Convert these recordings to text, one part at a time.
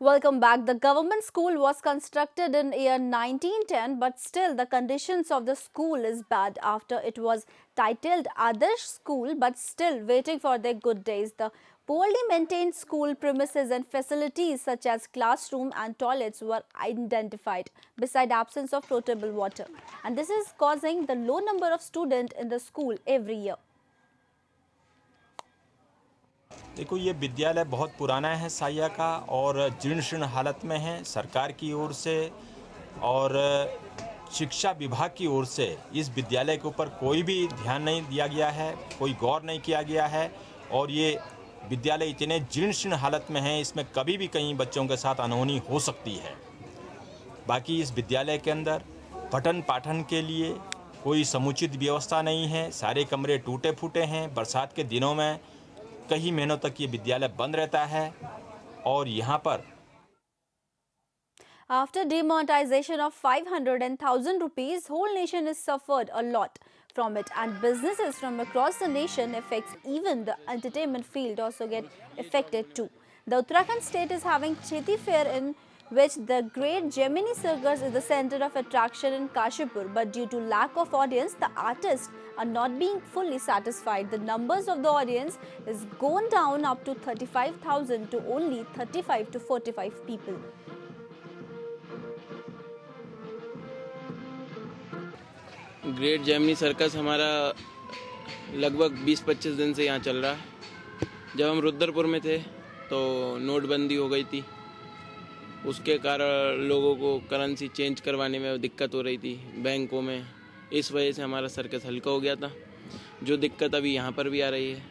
Welcome back. The government school was constructed in year 1910, but still the conditions of the school is bad. After it was titled Adarsh School, but still waiting for their good days. The poorly maintained school premises and facilities such as classroom and toilets were identified, beside absence of potable water. And this is causing the low number of students in the school every year. देखो, ये विद्यालय बहुत पुराना है साहिया का और जीर्ण शीर्ण हालत में है। सरकार की ओर से और शिक्षा विभाग की ओर से इस विद्यालय के ऊपर कोई भी ध्यान नहीं दिया गया है, कोई गौर नहीं किया गया है और ये विद्यालय इतने जीर्ण शीर्ण हालत में है, इसमें कभी भी कहीं बच्चों के साथ अनहोनी हो सकती है। बाकी इस विद्यालय के अंदर पठन पाठन के लिए कोई समुचित व्यवस्था नहीं है। सारे कमरे टूटे फूटे हैं। बरसात के दिनों में कई महीनों तक ये विद्यालय बंद रहता है और यहाँ पर After demonetization of 500 and 1000 rupees, whole nation has suffered a lot from it, and businesses from across the nation affects even the entertainment field also get affected too. The Uttarakhand state is having Cheti Fair in which the great Gemini Circus is the center of attraction in Kashipur, but due to lack of audience, the artists are not being fully satisfied. The numbers of the audience is gone down up to 35,000 to only 35 to 45 people. Great Gemini circus हमारा लगभग 20-25 दिन से यहाँ चल रहा है। जब हम रुद्रपुर में थे तो नोटबंदी हो गई थी, उसके कारण लोगों को करेंसी चेंज करवाने में दिक्कत हो रही थी बैंकों में। इस वजह से हमारा सर्कस हल्का हो गया था, जो दिक्कत अभी यहाँ पर भी आ रही है।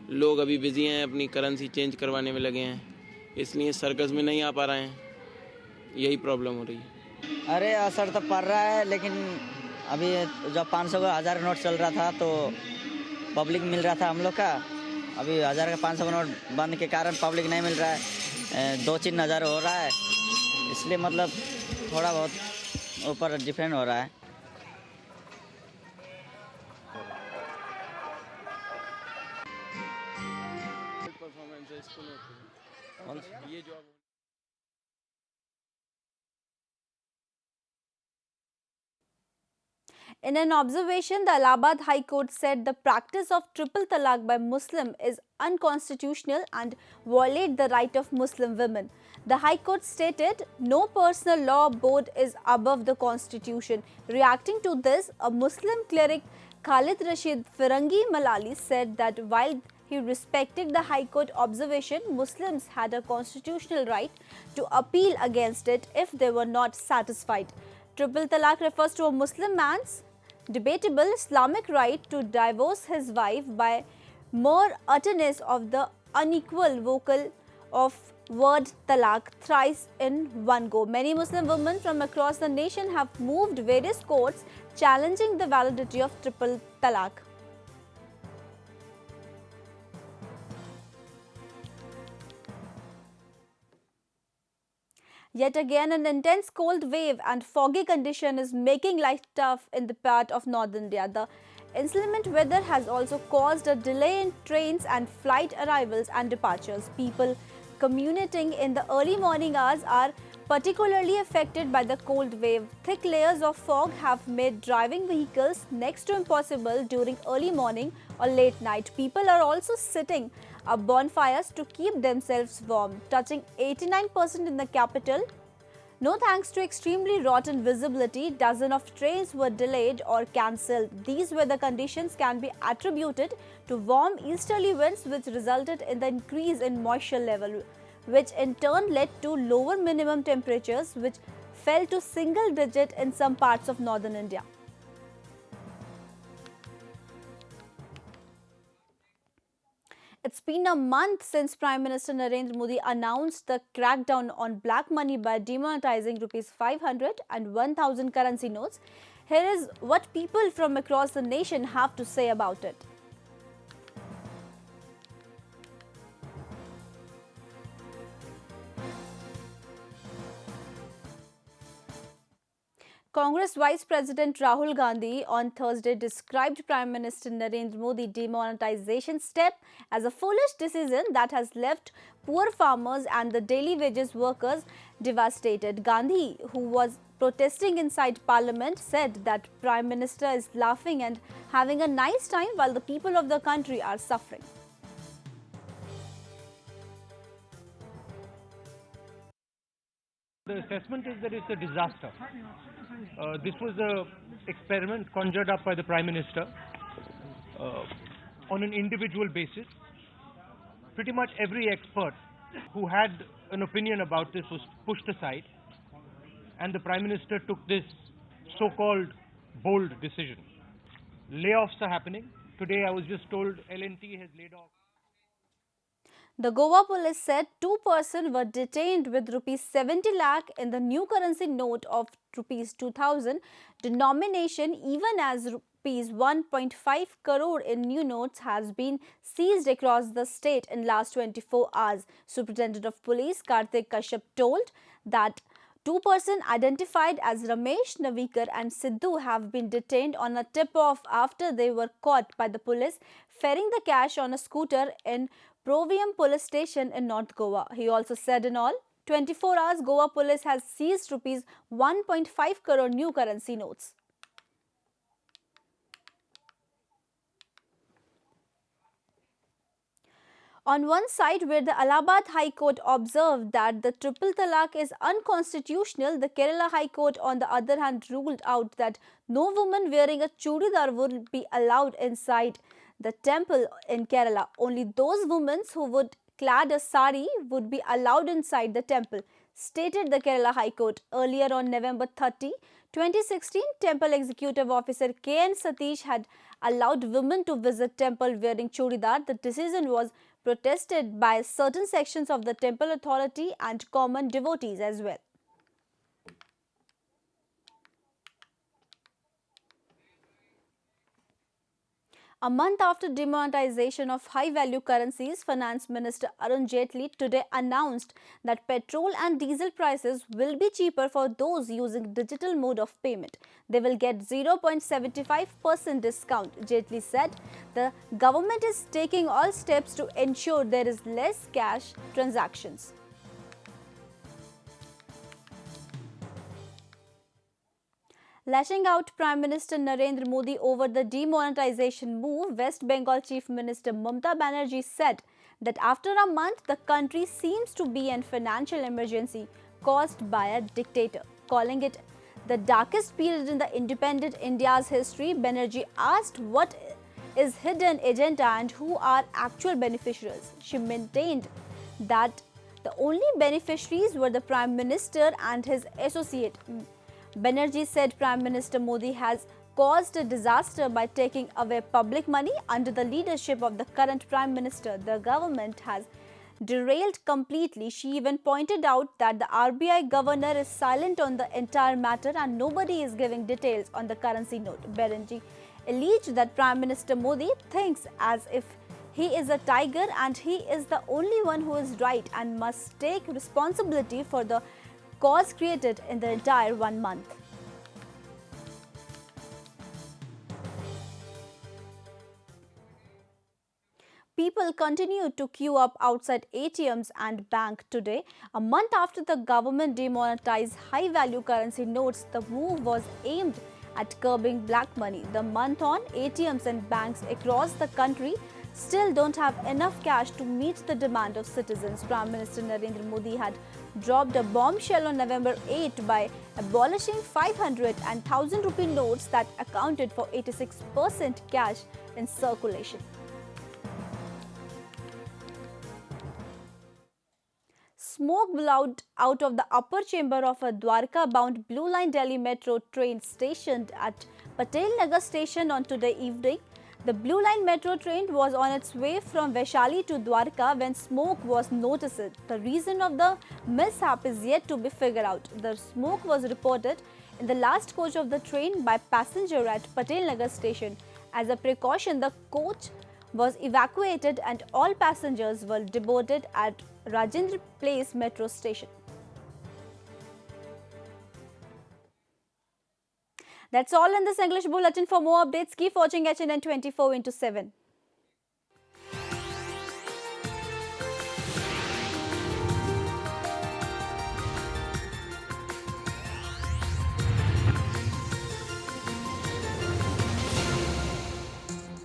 लोग अभी बिजी हैं, अपनी करेंसी चेंज करवाने में लगे हैं, इसलिए सर्कस में नहीं आ पा रहे हैं। यही प्रॉब्लम हो रही है। अरे असर तो पड़ रहा है, लेकिन अभी जब 500 का 1000 नोट चल रहा था तो पब्लिक मिल रहा था हम लोग का। अभी 1000 का 500 का नोट बंद के कारण पब्लिक नहीं मिल रहा है। 2-3 हज़ार हो रहा है, इसलिए मतलब थोड़ा बहुत ऊपर डिफरेंट हो रहा है। ये जो In an observation, the Allahabad High Court said the practice of triple talaq by Muslim is unconstitutional and violate the right of Muslim women. The High Court stated no personal law board is above the constitution. Reacting to this, a Muslim cleric Khalid Rashid Firangi Malali said that while he respected the High Court observation, Muslims had a constitutional right to appeal against it if they were not satisfied. Triple talaq refers to a Muslim man's debatable Islamic right to divorce his wife by mere utterance of the unequal vocal of word talaq thrice in one go. Many Muslim women from across the nation have moved various courts challenging the validity of triple talaq. Yet again, an intense cold wave and foggy condition is making life tough in the part of North India. The inclement weather has also caused a delay in trains and flight arrivals and departures. People commuting in the early morning hours are particularly affected by the cold wave. Thick layers of fog have made driving vehicles next to impossible during early morning or late night. People are also sitting up bonfires to keep themselves warm, touching 89% in the capital. No thanks to extremely rotten visibility, dozens of trains were delayed or cancelled. These weather conditions can be attributed to warm easterly winds which resulted in the increase in moisture level, which in turn led to lower minimum temperatures which fell to single digit in some parts of northern India. It's been a month since Prime Minister Narendra Modi announced the crackdown on black money by demonetizing Rs 500 and 1000 currency notes. Here is what people from across the nation have to say about it. Congress Vice President Rahul Gandhi on Thursday described Prime Minister Narendra Modi's demonetization step as a foolish decision that has left poor farmers and the daily wages workers devastated. Gandhi, who was protesting inside Parliament, said that Prime Minister is laughing and having a nice time while the people of the country are suffering. The assessment is that it's a disaster. This was an experiment conjured up by the Prime Minister on an individual basis. Pretty much every expert who had an opinion about this was pushed aside, and the Prime Minister took this so-called bold decision. Layoffs are happening. Today I was just told L&T has laid off. The Goa police said 2 persons were detained with rupees 70 lakh in the new currency note of rupees 2000 denomination, even as rupees 1.5 crore in new notes has been seized across the state in last 24 hours. Superintendent of Police Karthik Kashyap told that 2 persons identified as Ramesh Navikar and Sidhu have been detained on a tip-off after they were caught by the police ferrying the cash on a scooter in Provium Police Station in North Goa. He also said in all 24 hours, Goa police has seized rupees 1.5 crore new currency notes. On one side, where the Allahabad High Court observed that the triple talaq is unconstitutional, the Kerala High Court on the other hand ruled out that no woman wearing a chudidar would be allowed inside the temple in Kerala. Only those women who would clad a sari would be allowed inside the temple, stated the Kerala High Court. Earlier on November 30, 2016, Temple Executive Officer K.N. Satish had allowed women to visit temple wearing chudidar. The decision was protested by certain sections of the temple authority and common devotees as well. A month after demonetization of high-value currencies, Finance Minister Arun Jaitley today announced that petrol and diesel prices will be cheaper for those using digital mode of payment. They will get 0.75% discount. Jaitley said the government is taking all steps to ensure there is less cash transactions. Lashing out Prime Minister Narendra Modi over the demonetization move, West Bengal Chief Minister Mamata Banerjee said that after a month, the country seems to be in financial emergency caused by a dictator. Calling it the darkest period in the independent India's history, Banerjee asked what is hidden agenda and who are actual beneficiaries. She maintained that the only beneficiaries were the Prime Minister and his associate. Banerjee said Prime Minister Modi has caused a disaster by taking away public money. Under the leadership of the current Prime Minister, the government has derailed completely. She even pointed out that the RBI governor is silent on the entire matter and nobody is giving details on the currency note. Banerjee alleged that Prime Minister Modi thinks as if he is a tiger and he is the only one who is right and must take responsibility for the cause created in the entire 1 month. People continued to queue up outside ATMs and bank today. A month after the government demonetized high-value currency notes, the move was aimed at curbing black money. The month on, ATMs and banks across the country still don't have enough cash to meet the demand of citizens. Prime Minister Narendra Modi had dropped a bombshell on November 8 by abolishing 500 and 1000 rupee notes that accounted for 86% cash in circulation. Smoke blew out of the upper chamber of a Dwarka-bound Blue Line Delhi Metro train stationed at Patel Nagar station on today evening. The Blue Line metro train was on its way from Vaishali to Dwarka when smoke was noticed. The reason of the mishap is yet to be figured out. The smoke was reported in the last coach of the train by passenger at Patel Nagar station. As a precaution, the coach was evacuated and all passengers were deboarded at Rajendra Place metro station. That's all in this English bulletin. For more updates, keep watching HNN 24/7.